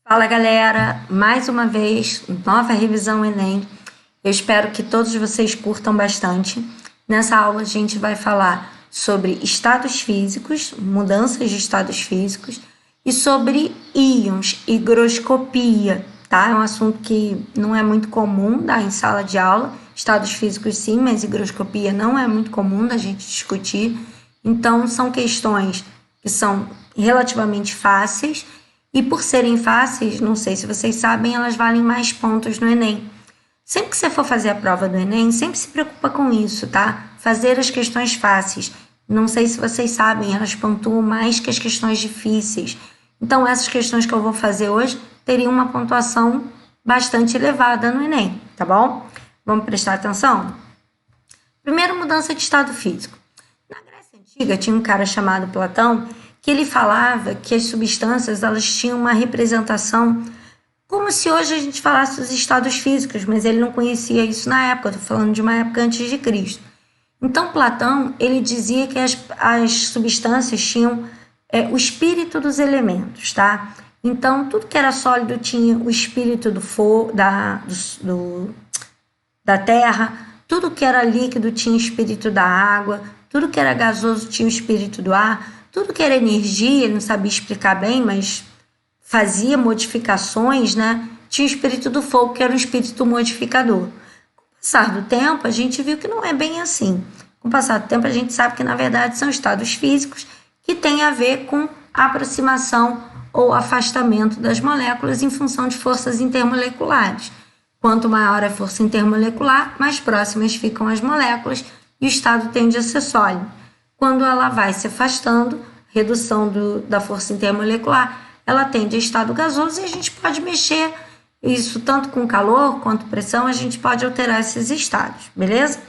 Fala galera, mais uma vez, nova revisão Enem. Eu espero que todos vocês curtam bastante. Nessa aula a gente vai falar sobre estados físicos, mudanças de estados físicos e sobre íons, higroscopia, tá? É um assunto que não é muito comum dar em sala de aula. Estados físicos sim, mas higroscopia não é muito comum da gente discutir. Então são questões que são relativamente fáceis. E por serem fáceis, não sei se vocês sabem, elas valem mais pontos no Enem. Sempre que você for fazer a prova do Enem, sempre se preocupa com isso, tá? Fazer as questões fáceis. Não sei se vocês sabem, elas pontuam mais que as questões difíceis. Então, essas questões que eu vou fazer hoje teriam uma pontuação bastante elevada no Enem, tá bom? Vamos prestar atenção? Primeiro, mudança de estado físico. Na Grécia Antiga, tinha um cara chamado Platão que ele falava que as substâncias elas tinham uma representação como se hoje a gente falasse os estados físicos, mas ele não conhecia isso na época, estou falando de uma época antes de Cristo. Então Platão ele dizia que as substâncias tinham o espírito dos elementos, tá? Então tudo que era sólido tinha o espírito do fogo, da terra, tudo que era líquido tinha o espírito da água, tudo que era gasoso tinha o espírito do ar, tudo que era energia, ele não sabia explicar bem, mas fazia modificações, né? Tinha o espírito do fogo, que era um espírito modificador. Com o passar do tempo, a gente viu que não é bem assim. Com o passar do tempo, a gente sabe que, na verdade, são estados físicos que têm a ver com a aproximação ou afastamento das moléculas em função de forças intermoleculares. Quanto maior a força intermolecular, mais próximas ficam as moléculas e o estado tende a ser sólido. Quando ela vai se afastando, redução da força intermolecular, ela tende a estado gasoso e a gente pode mexer isso tanto com calor quanto pressão, a gente pode alterar esses estados, beleza?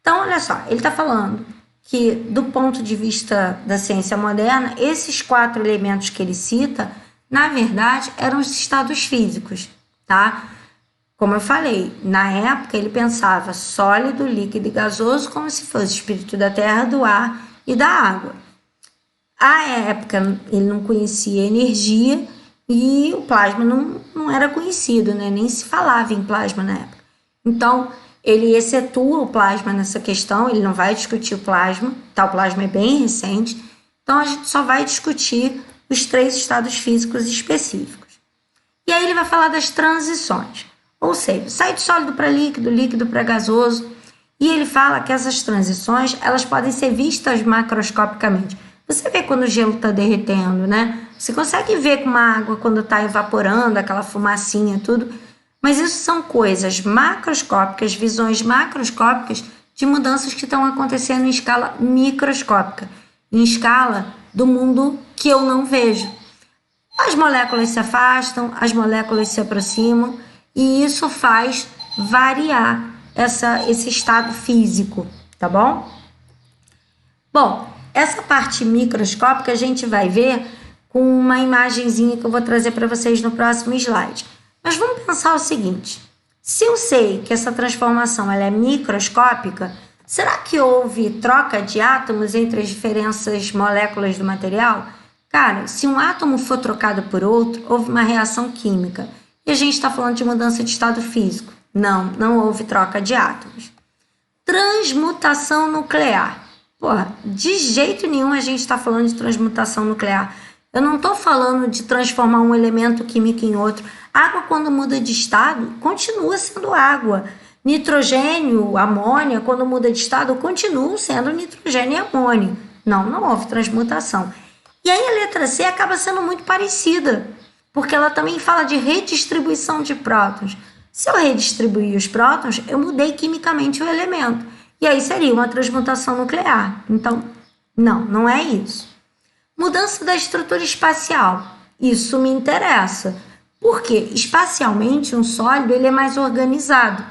Então, olha só, ele está falando que do ponto de vista da ciência moderna, esses 4 elementos que ele cita, na verdade, eram os estados físicos, tá? Como eu falei, na época ele pensava sólido, líquido e gasoso como se fosse o espírito da terra, do ar e da água. À época ele não conhecia energia e o plasma não era conhecido, né? Nem se falava em plasma na época. Então ele excetua o plasma nessa questão, ele não vai discutir o plasma, tá? O plasma é bem recente, então a gente só vai discutir os 3 estados físicos específicos. E aí ele vai falar das transições. Ou seja, sai de sólido para líquido, líquido para gasoso. E ele fala que essas transições elas podem ser vistas macroscopicamente. Você vê quando o gelo está derretendo, né? Você consegue ver com uma água quando está evaporando, aquela fumacinha, tudo. Mas isso são coisas macroscópicas, visões macroscópicas de mudanças que estão acontecendo em escala microscópica. Em escala do mundo que eu não vejo. As moléculas se afastam, as moléculas se aproximam. E isso faz variar esse estado físico, tá bom? Bom, essa parte microscópica a gente vai ver com uma imagenzinha que eu vou trazer para vocês no próximo slide. Mas vamos pensar o seguinte, se eu sei que essa transformação ela é microscópica, será que houve troca de átomos entre as diferentes moléculas do material? Cara, se um átomo for trocado por outro, houve uma reação química. E a gente está falando de mudança de estado físico. Não houve troca de átomos. Transmutação nuclear. Porra, de jeito nenhum a gente está falando de transmutação nuclear. Eu não estou falando de transformar um elemento químico em outro. Água, quando muda de estado, continua sendo água. Nitrogênio, amônia, quando muda de estado, continuam sendo nitrogênio e amônio. Não houve transmutação. E aí a letra C acaba sendo muito parecida, porque ela também fala de redistribuição de prótons. Se eu redistribuir os prótons, eu mudei quimicamente o elemento. E aí seria uma transmutação nuclear. Então, não é isso. Mudança da estrutura espacial. Isso me interessa. Porque, espacialmente, um sólido ele é mais organizado.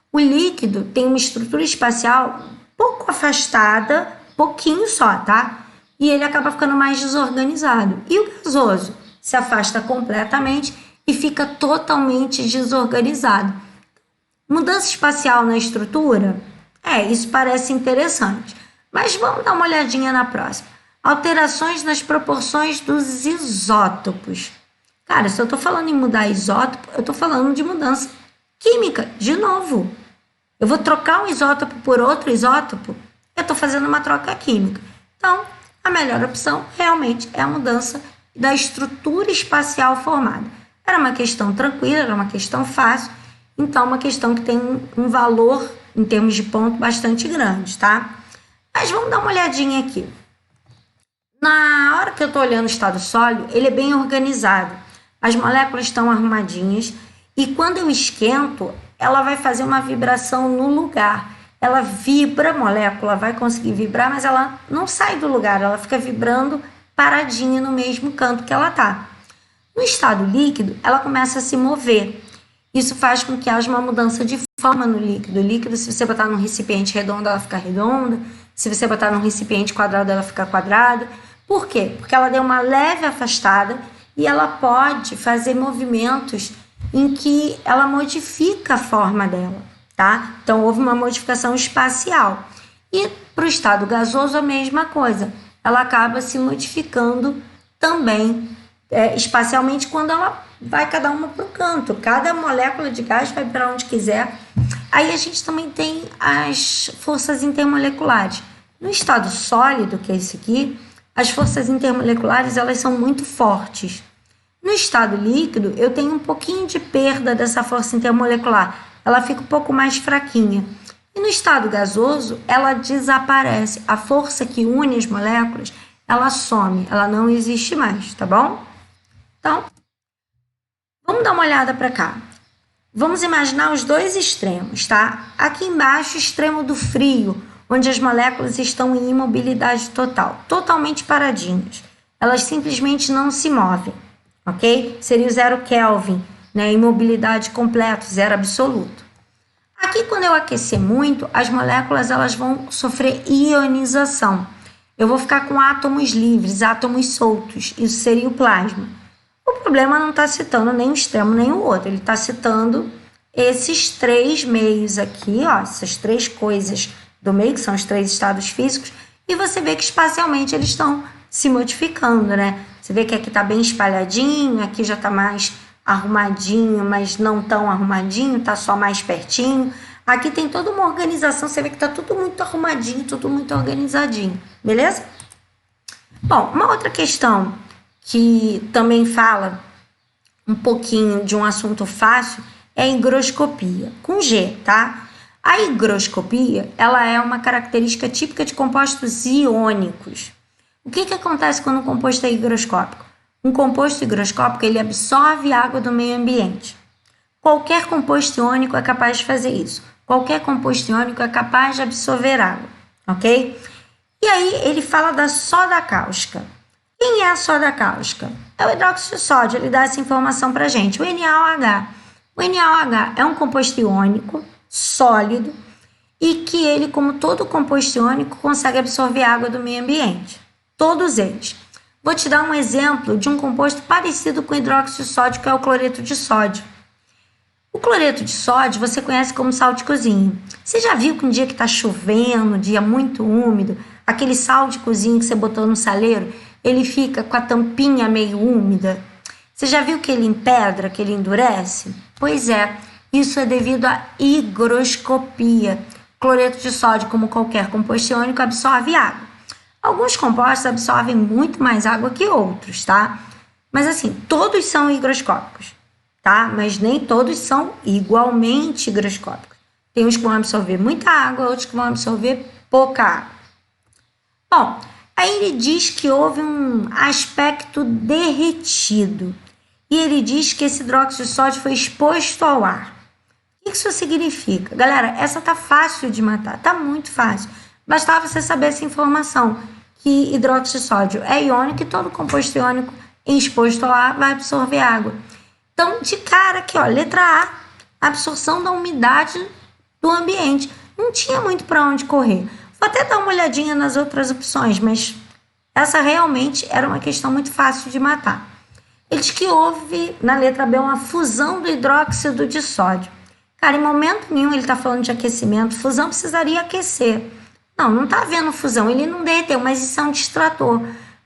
O líquido tem uma estrutura espacial pouco afastada, pouquinho só, tá? E ele acaba ficando mais desorganizado. E o gasoso se afasta completamente e fica totalmente desorganizado. Mudança espacial na estrutura? Isso parece interessante. Mas vamos dar uma olhadinha na próxima. Alterações nas proporções dos isótopos. Cara, se eu estou falando em mudar isótopo, eu estou falando de mudança química, de novo. Eu vou trocar um isótopo por outro isótopo, eu estou fazendo uma troca química. Então, a melhor opção realmente é a mudança da estrutura espacial formada. Era uma questão tranquila, era uma questão fácil, então uma questão que tem um valor em termos de ponto bastante grande, tá? Mas vamos dar uma olhadinha aqui. Na hora que eu estou olhando o estado sólido, ele é bem organizado. As moléculas estão arrumadinhas e quando eu esquento, ela vai fazer uma vibração no lugar. Ela vibra, a molécula vai conseguir vibrar, mas ela não sai do lugar, ela fica vibrando paradinha no mesmo canto que ela está. No estado líquido, ela começa a se mover. Isso faz com que haja uma mudança de forma no líquido. O líquido, se você botar num recipiente redondo, ela fica redonda. Se você botar num recipiente quadrado, ela fica quadrada. Por quê? Porque ela deu uma leve afastada e ela pode fazer movimentos em que ela modifica a forma dela, tá? Então, houve uma modificação espacial. E para o estado gasoso, a mesma coisa. Ela acaba se modificando também espacialmente quando ela vai cada uma para o canto. Cada molécula de gás vai para onde quiser. Aí a gente também tem as forças intermoleculares. No estado sólido, que é esse aqui, as forças intermoleculares elas são muito fortes. No estado líquido, eu tenho um pouquinho de perda dessa força intermolecular. Ela fica um pouco mais fraquinha. E no estado gasoso, ela desaparece. A força que une as moléculas, ela some. Ela não existe mais, tá bom? Então, vamos dar uma olhada para cá. Vamos imaginar os dois extremos, tá? Aqui embaixo, o extremo do frio, onde as moléculas estão em imobilidade total, totalmente paradinhas. Elas simplesmente não se movem, ok? Seria o 0 Kelvin, né? Imobilidade completa, zero absoluto. Aqui, quando eu aquecer muito, as moléculas elas vão sofrer ionização. Eu vou ficar com átomos livres, átomos soltos. Isso seria o plasma. O problema não está citando nem um extremo nem o outro. Ele está citando esses três meios aqui, ó, essas três coisas do meio, que são os três estados físicos, e você vê que espacialmente eles estão se modificando, né? Você vê que aqui está bem espalhadinho, aqui já está mais arrumadinho, mas não tão arrumadinho, está só mais pertinho. Aqui tem toda uma organização, você vê que está tudo muito arrumadinho, tudo muito organizadinho, beleza? Bom, uma outra questão que também fala um pouquinho de um assunto fácil é a higroscopia, com G, tá? A higroscopia, ela é uma característica típica de compostos iônicos. O que acontece quando um composto é higroscópico? Um composto higroscópico, ele absorve água do meio ambiente. Qualquer composto iônico é capaz de fazer isso. Qualquer composto iônico é capaz de absorver água, ok? E aí ele fala da soda cáustica. Quem é a soda cáustica? É o hidróxido de sódio, ele dá essa informação para a gente, o NaOH. O NaOH é um composto iônico, sólido, e que ele, como todo composto iônico, consegue absorver água do meio ambiente. Todos eles. Vou te dar um exemplo de um composto parecido com hidróxido de sódio, que é o cloreto de sódio. O cloreto de sódio você conhece como sal de cozinha. Você já viu que um dia que está chovendo, um dia muito úmido, aquele sal de cozinha que você botou no saleiro, ele fica com a tampinha meio úmida? Você já viu que ele empedra, que ele endurece? Pois é, isso é devido à higroscopia. Cloreto de sódio, como qualquer composto iônico, absorve água. Alguns compostos absorvem muito mais água que outros, tá? Mas assim, todos são higroscópicos, tá? Mas nem todos são igualmente higroscópicos. Tem uns que vão absorver muita água, outros que vão absorver pouca água. Bom, aí ele diz que houve um aspecto derretido. E ele diz que esse hidróxido de sódio foi exposto ao ar. O que isso significa? Galera, essa tá fácil de matar, tá muito fácil. Bastava você saber essa informação, que hidróxido de sódio é iônico e todo composto iônico exposto ao ar vai absorver água. Então, de cara aqui, ó, letra A, absorção da umidade do ambiente. Não tinha muito para onde correr. Vou até dar uma olhadinha nas outras opções, mas essa realmente era uma questão muito fácil de matar. Ele diz que houve, na letra B, uma fusão do hidróxido de sódio. Cara, em momento nenhum ele está falando de aquecimento. Fusão precisaria aquecer. Não está havendo fusão. Ele não derreteu, mas isso é um distrator.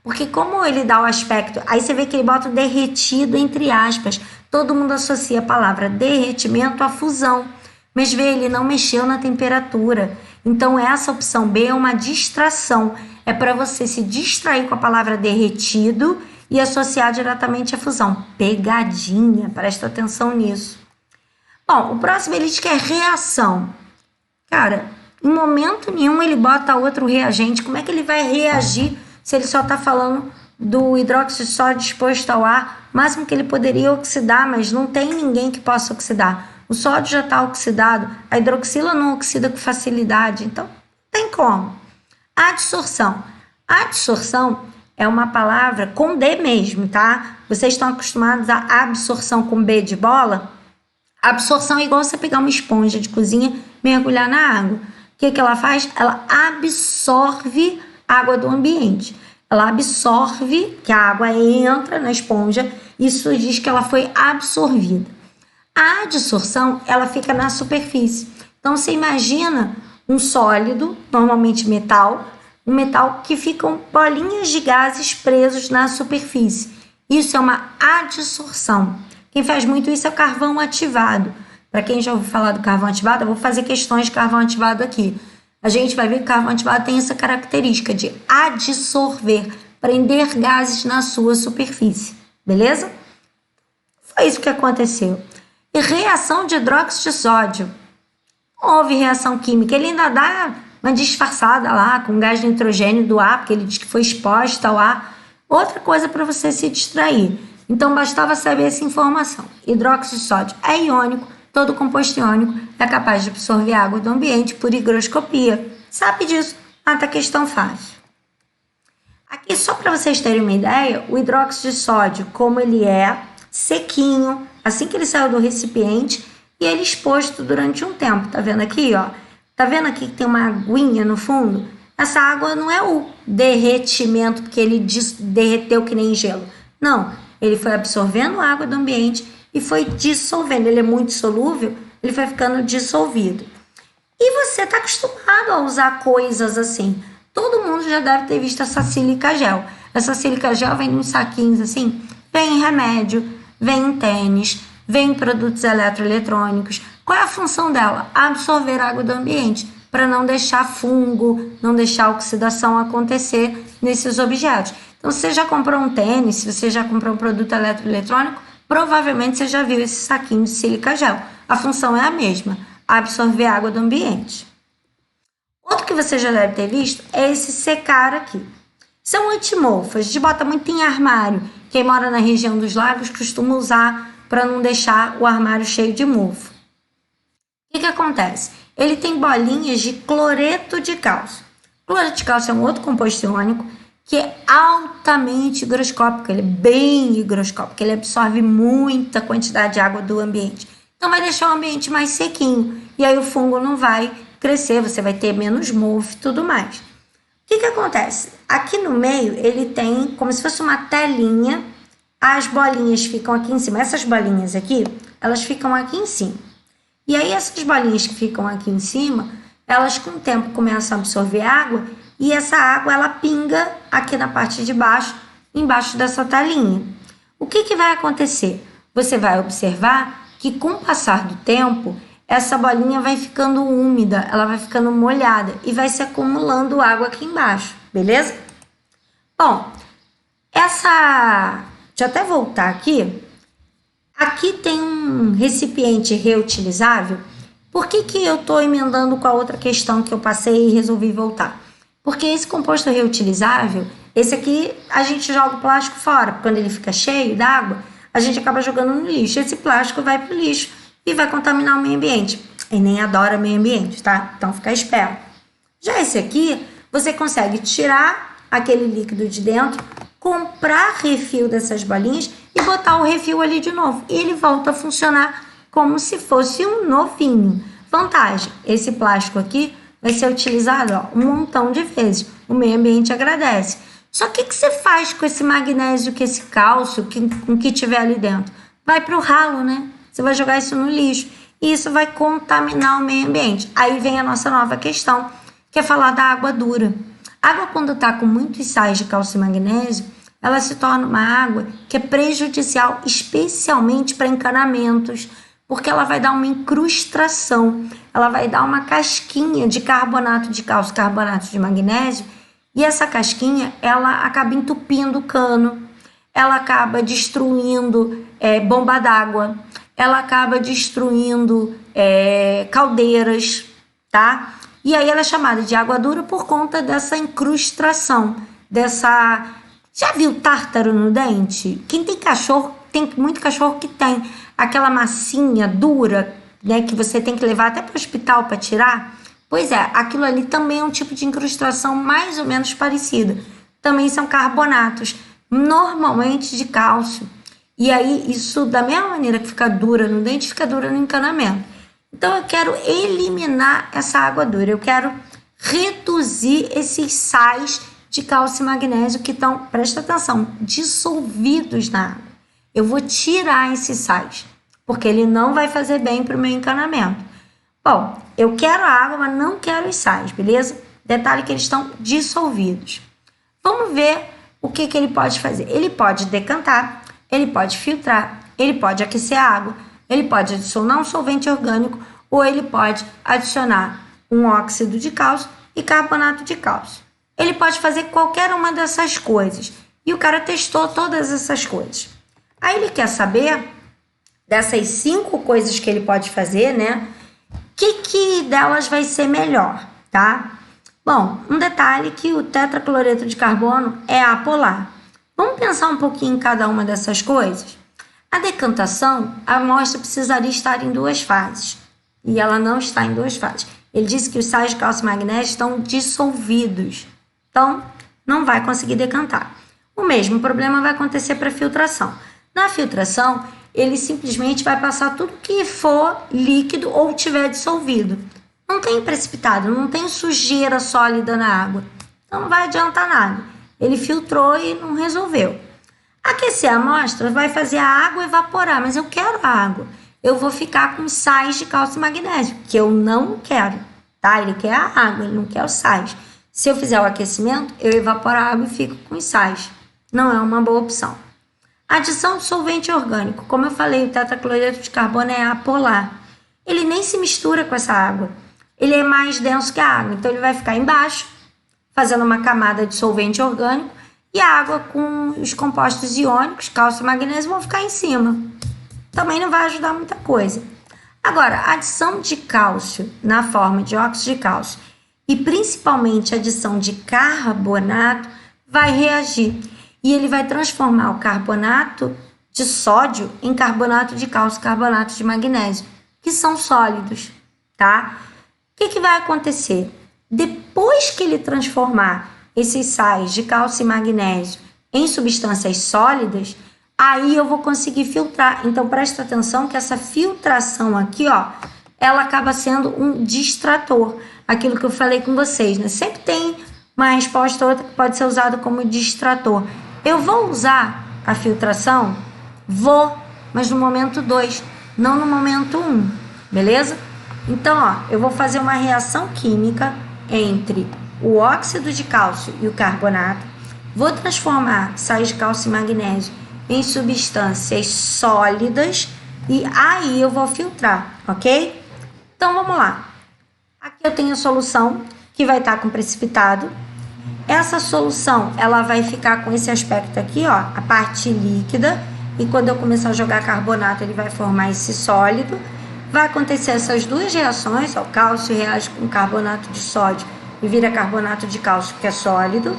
Porque como ele dá o aspecto... Aí você vê que ele bota o derretido entre aspas. Todo mundo associa a palavra derretimento à fusão. Mas vê, ele não mexeu na temperatura. Então essa opção B é uma distração. É para você se distrair com a palavra derretido e associar diretamente à fusão. Pegadinha, presta atenção nisso. Bom, o próximo ele diz que é reação. Cara, em momento nenhum ele bota outro reagente. Como é que ele vai reagir se ele só está falando do hidróxido de sódio exposto ao ar? O máximo que ele poderia oxidar, mas não tem ninguém que possa oxidar. O sódio já está oxidado, a hidroxila não oxida com facilidade, então não tem como. Adsorção. Adsorção é uma palavra com D mesmo, tá? Vocês estão acostumados a absorção com B de bola? Absorção é igual você pegar uma esponja de cozinha, mergulhar na água. O que ela faz? Ela absorve a água do ambiente. Ela absorve, que a água entra na esponja, isso diz que ela foi absorvida. A adsorção, ela fica na superfície. Então, você imagina um sólido, normalmente metal, um metal que ficam bolinhas de gases presos na superfície. Isso é uma adsorção. Quem faz muito isso é o carvão ativado. Para quem já ouviu falar do carvão ativado, eu vou fazer questões de carvão ativado aqui. A gente vai ver que o carvão ativado tem essa característica de adsorver, prender gases na sua superfície. Beleza? Foi isso que aconteceu. E reação de hidróxido de sódio. Não houve reação química. Ele ainda dá uma disfarçada lá com gás de nitrogênio do ar, porque ele diz que foi exposto ao ar. Outra coisa para você se distrair. Então, bastava saber essa informação. Hidróxido de sódio é iônico, todo composto iônico é capaz de absorver água do ambiente por higroscopia. Sabe disso? Mata questão fácil. Aqui, só para vocês terem uma ideia, o hidróxido de sódio, como ele é sequinho, assim que ele saiu do recipiente, e ele exposto durante um tempo. Tá vendo aqui, ó? Tá vendo aqui que tem uma aguinha no fundo? Essa água não é o derretimento, porque ele derreteu que nem gelo. Não, ele foi absorvendo a água do ambiente e foi dissolvendo. Ele é muito solúvel, ele foi ficando dissolvido. E você está acostumado a usar coisas assim. Todo mundo já deve ter visto essa sílica gel. Essa sílica gel vem em saquinhos assim, vem em remédio, vem em tênis, vem em produtos eletroeletrônicos. Qual é a função dela? Absorver a água do ambiente, para não deixar fungo, não deixar a oxidação acontecer nesses objetos. Então, se você já comprou um tênis, se você já comprou um produto eletroeletrônico, provavelmente você já viu esse saquinho de sílica gel. A função é a mesma, absorver a água do ambiente. Outro que você já deve ter visto é esse secar aqui. São antimofas, a gente bota muito em armário. Quem mora na região dos lagos costuma usar para não deixar o armário cheio de mofo. O que acontece? Ele tem bolinhas de cloreto de cálcio. Cloreto de cálcio é um outro composto iônico que é altamente higroscópico, ele é bem higroscópico, ele absorve muita quantidade de água do ambiente. Então vai deixar o ambiente mais sequinho, e aí o fungo não vai crescer, você vai ter menos mofo e tudo mais. O que acontece? Aqui no meio ele tem como se fosse uma telinha, as bolinhas ficam aqui em cima, essas bolinhas aqui, elas ficam aqui em cima. E aí essas bolinhas que ficam aqui em cima, elas com o tempo começam a absorver água, e essa água ela pinga aqui na parte de baixo, embaixo dessa telinha. O que vai acontecer? Você vai observar que com o passar do tempo, essa bolinha vai ficando úmida, ela vai ficando molhada e vai se acumulando água aqui embaixo, beleza? Bom, deixa eu até voltar aqui. Aqui tem um recipiente reutilizável. Por que eu estou emendando com a outra questão que eu passei e resolvi voltar? Porque esse composto reutilizável, esse aqui a gente joga o plástico fora. Quando ele fica cheio d'água, a gente acaba jogando no lixo. Esse plástico vai para o lixo e vai contaminar o meio ambiente. E nem adora meio ambiente, tá? Então fica esperto. Já esse aqui, você consegue tirar aquele líquido de dentro, comprar refil dessas bolinhas e botar o refil ali de novo. E ele volta a funcionar como se fosse um novinho. Vantagem, esse plástico aqui vai ser utilizado um montão de vezes. O meio ambiente agradece. Só que o que você faz com esse magnésio, com esse cálcio, com o que tiver ali dentro? Vai para o ralo, né? Você vai jogar isso no lixo. E isso vai contaminar o meio ambiente. Aí vem a nossa nova questão, que é falar da água dura. Água, quando está com muitos sais de cálcio e magnésio, ela se torna uma água que é prejudicial, especialmente para encanamentos, porque ela vai dar uma incrustação, ela vai dar uma casquinha de carbonato de cálcio, carbonato de magnésio, e essa casquinha, ela acaba entupindo o cano, ela acaba destruindo bomba d'água, ela acaba destruindo caldeiras, tá? E aí ela é chamada de água dura por conta dessa incrustação, dessa... Já viu tártaro no dente? Quem tem cachorro, tem muito cachorro que tem aquela massinha dura, né, que você tem que levar até para o hospital para tirar. Pois é, aquilo ali também é um tipo de incrustação mais ou menos parecida. Também são carbonatos, normalmente de cálcio. E aí, isso, da mesma maneira que fica dura no dente, fica dura no encanamento. Então, eu quero eliminar essa água dura. Eu quero reduzir esses sais de cálcio e magnésio que estão, presta atenção, dissolvidos na água. Eu vou tirar esses sais, porque ele não vai fazer bem para o meu encanamento. Bom, eu quero a água, mas não quero os sais, beleza? Detalhe que eles estão dissolvidos. Vamos ver o que ele pode fazer. Ele pode decantar, ele pode filtrar, ele pode aquecer a água, ele pode adicionar um solvente orgânico ou ele pode adicionar um óxido de cálcio e carbonato de cálcio. Ele pode fazer qualquer uma dessas coisas. E o cara testou todas essas coisas. Aí ele quer saber dessas 5 coisas que ele pode fazer, né? Que delas vai ser melhor, tá? Bom, um detalhe que o tetracloreto de carbono é apolar. Vamos pensar um pouquinho em cada uma dessas coisas? A decantação, a amostra precisaria estar em 2 fases. E ela não está em 2 fases. Ele disse que os sais de cálcio e magnésio estão dissolvidos. Então, não vai conseguir decantar. O mesmo problema vai acontecer para a filtração. Na filtração, ele simplesmente vai passar tudo que for líquido ou tiver dissolvido. Não tem precipitado, não tem sujeira sólida na água. Então, não vai adiantar nada. Ele filtrou e não resolveu. Aquecer a amostra vai fazer a água evaporar, mas eu quero a água. Eu vou ficar com sais de cálcio e magnésio, que eu não quero, tá? Ele quer a água, ele não quer os sais. Se eu fizer o aquecimento, eu evaporo a água e fico com os sais. Não é uma boa opção. Adição de solvente orgânico. Como eu falei, o tetracloreto de carbono é apolar. Ele nem se mistura com essa água. Ele é mais denso que a água, então ele vai ficar embaixo, fazendo uma camada de solvente orgânico, e a água com os compostos iônicos, cálcio e magnésio, vão ficar em cima. Também não vai ajudar muita coisa. Agora, a adição de cálcio na forma de óxido de cálcio e principalmente a adição de carbonato vai reagir. E ele vai transformar o carbonato de sódio em carbonato de cálcio e carbonato de magnésio, que são sólidos, tá? O que vai acontecer? Depois que ele transformar esses sais de cálcio e magnésio em substâncias sólidas, aí eu vou conseguir filtrar. Então, presta atenção que essa filtração aqui, ó, ela acaba sendo um distrator. Aquilo que eu falei com vocês, né? Sempre tem uma resposta ou outra que pode ser usada como distrator. Eu vou usar a filtração? Vou, mas no momento 2, não no momento 1, beleza? Então, ó, eu vou fazer uma reação química entre o óxido de cálcio e o carbonato. Vou transformar sais de cálcio e magnésio em substâncias sólidas e aí eu vou filtrar, ok? Então, vamos lá. Aqui eu tenho a solução que vai estar com precipitado. Essa solução, ela vai ficar com esse aspecto aqui, ó, a parte líquida. E quando eu começar a jogar carbonato, ele vai formar esse sólido. Vai acontecer essas 2 reações, ó, o cálcio reage com carbonato de sódio e vira carbonato de cálcio, que é sólido.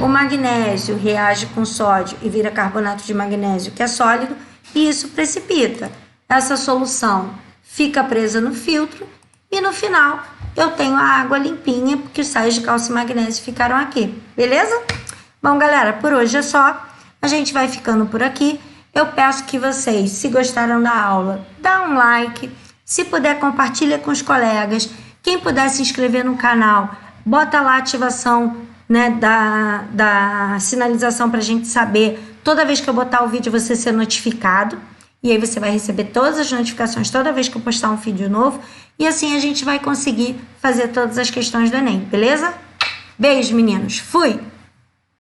O magnésio reage com sódio e vira carbonato de magnésio, que é sólido. E isso precipita. Essa solução fica presa no filtro e no final eu tenho a água limpinha, porque os sais de cálcio e magnésio ficaram aqui, beleza? Bom, galera, por hoje é só. A gente vai ficando por aqui. Eu peço que vocês, se gostaram da aula, dá um like. Se puder, compartilha com os colegas. Quem puder se inscrever no canal, bota lá a ativação, né, da sinalização para a gente saber. Toda vez que eu botar o vídeo, você ser notificado. E aí você vai receber todas as notificações toda vez que eu postar um vídeo novo. E assim a gente vai conseguir fazer todas as questões do Enem, beleza? Beijo, meninos. Fui!